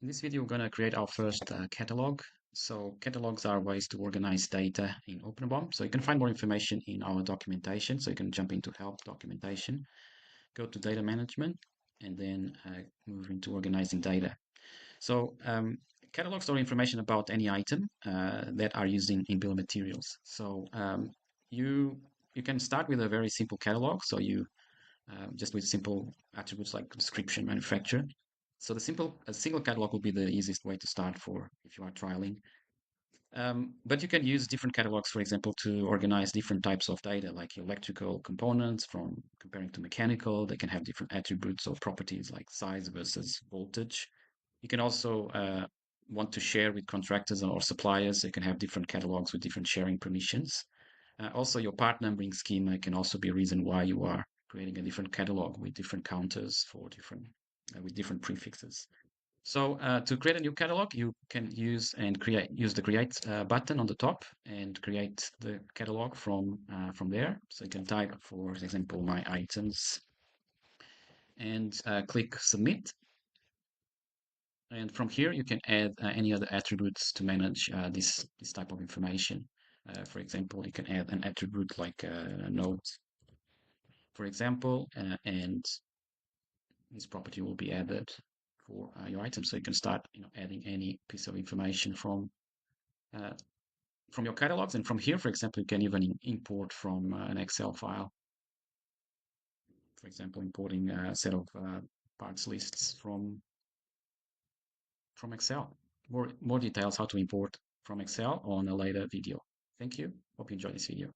In this video, we're going to create our first catalog. So catalogs are ways to organize data in OpenBOM. So you can find more information in our documentation. So you can jump into help documentation, go to data management, and then move into organizing data. So catalogs store information about any item that are used in bill of materials. So you you can start with a very simple catalog. So you just with simple attributes like description, manufacturer. So a single catalog will be the easiest way to start for if you are trialing. But you can use different catalogs, for example, to organize different types of data, like electrical components from comparing to mechanical. They can have different attributes or properties like size versus voltage. You can also want to share with contractors or suppliers. They can have different catalogs with different sharing permissions. Also, your part numbering schema can also be a reason why you are creating a different catalog with different counters for different with different prefixes. So to create a new catalog, you can use the create button on the top and create the catalog from there. So you can type, for example, my items and click submit. And from here, you can add any other attributes to manage this type of information. For example, you can add an attribute like a note, for example, and this property will be added for your item. So you can start, adding any piece of information uh, from your catalogs. And from here, for example, you can even import from an Excel file. For example, importing a set of parts lists from Excel. More details how to import from Excel on a later video. Thank you. Hope you enjoyed this video.